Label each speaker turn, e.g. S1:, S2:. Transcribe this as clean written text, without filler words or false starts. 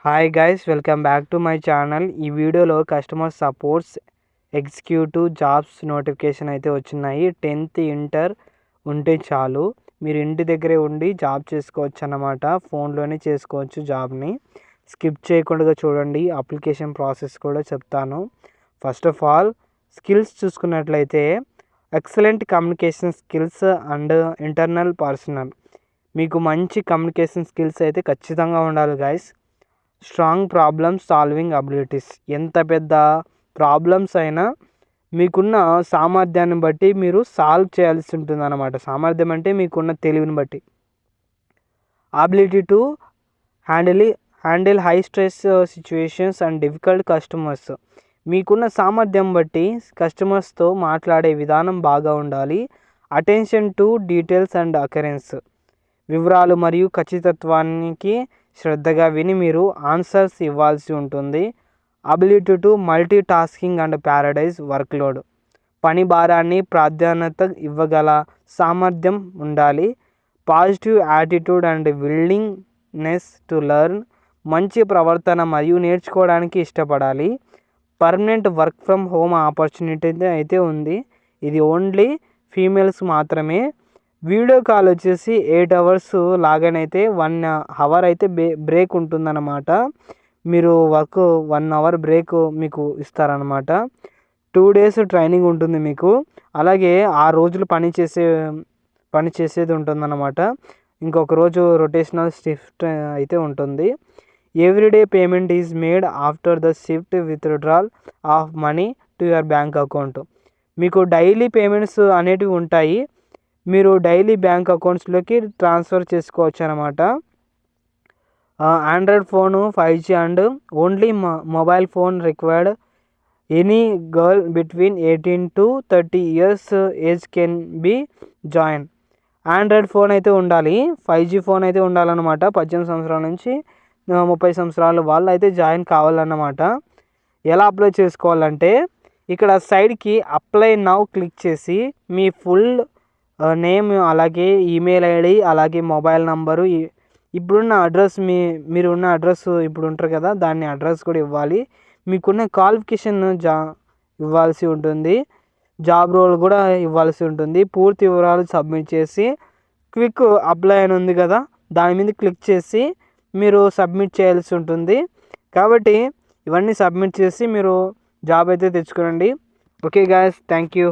S1: Hi guys, welcome back to my channel. ఈ వీడియోలో customer supports executive jobs notification అయితే వచ్చినాయి. 10th ఇంటర్ ఉంటే చాలు, మీరు ఇంటి దగ్గరే ఉండి జాబ్ చేసుకోవచ్చు అన్నమాట. ఫోన్లోనే చేసుకోవచ్చు జాబ్ని. స్కిప్ చేయకుండా చూడండి, అప్లికేషన్ ప్రాసెస్ కూడా చెప్తాను. ఫస్ట్ ఆఫ్ ఆల్ స్కిల్స్ చూసుకున్నట్లయితే excellent communication skills and internal personal. మీకు మంచి కమ్యూనికేషన్ స్కిల్స్ అయితే ఖచ్చితంగా ఉండాలి guys. Strong problem solving abilities. ఎంత పెద్ద ప్రాబ్లమ్స్ అయినా మీకున్న సామర్థ్యాన్ని బట్టి మీరు సాల్వ్ చేయాల్సి ఉంటుంది అన్నమాట. సామర్థ్యం అంటే మీకున్న తెలివిని బట్టి. Ability to handle high stress situations and difficult customers. మీకున్న సామర్థ్యం బట్టి కస్టమర్స్తో మాట్లాడే విధానం బాగా ఉండాలి. Attention to details and accuracy. వివరాలు మరియు ఖచ్చితత్వానికి శ్రద్ధగా విని మీరు ఆన్సర్స్ ఇవ్వాల్సి ఉంటుంది. Ability to multitasking and prioritize workload. పని భారాన్ని ప్రాధాన్యత ఇవ్వగల సామర్థ్యం ఉండాలి. Positive attitude and willingness to learn. మంచి ప్రవర్తన మరియు నేర్చుకోవడానికి ఇష్టపడాలి. Permanent work from home opportunity అయితే ఉంది. ఇది ఓన్లీ ఫీమేల్స్ మాత్రమే. వీడియో కాల్ వచ్చేసి 8 hours లాగానైతే 1 hour అయితే బ్రేక్ ఉంటుందన్నమాట. మీరు వర్క్ 1 hour బ్రేక్ మీకు ఇస్తారనమాట. 2 days ట్రైనింగ్ ఉంటుంది మీకు. అలాగే 6 రోజులు పని చేసేది ఉంటుందన్నమాట. ఇంకొక రోజు రొటేషనల్ షిఫ్ట్ అయితే ఉంటుంది. Everyday payment is made after the shift withdrawal of money to your bank account. మీకు డైలీ పేమెంట్స్ అనేటివి ఉంటాయి. మీరు డైలీ బ్యాంక్ అకౌంట్స్లోకి ట్రాన్స్ఫర్ చేసుకోవచ్చు అనమాట. Android phone 5G and only mobile phone required. Any girl between 18 to 30 years age can be join. Android phone అయితే ఉండాలి, 5G phone అయితే ఉండాలన్నమాట. 18 సంవత్సరాల నుంచి 30 సంవత్సరాలు వాళ్ళు అయితే జాయిన్ కావాలన్నమాట. ఎలా అప్లై చేసుకోవాలంటే ఇక్కడ సైడ్కి అప్లై నౌ క్లిక్ చేసి మీ ఫుల్ నేమ్, అలాగే ఈమెయిల్ ఐడి, అలాగే మొబైల్ నంబరు, ఇప్పుడున్న అడ్రస్, మీరు ఉన్న అడ్రస్ ఇప్పుడు ఉంటారు కదా, దాన్ని అడ్రస్ కూడా ఇవ్వాలి. మీకున్న క్వాలిఫికేషన్ ఇవ్వాల్సి ఉంటుంది. జాబ్ రోల్ కూడా ఇవ్వాల్సి ఉంటుంది. పూర్తి వివరాలు సబ్మిట్ చేసి క్విక్ అప్లై అని ఉంది కదా, దాని మీద క్లిక్ చేసి మీరు సబ్మిట్ చేయాల్సి ఉంటుంది. కాబట్టి ఇవన్నీ సబ్మిట్ చేసి మీరు జాబ్ అయితే తెచ్చుకోండి. Okay guys, thank you.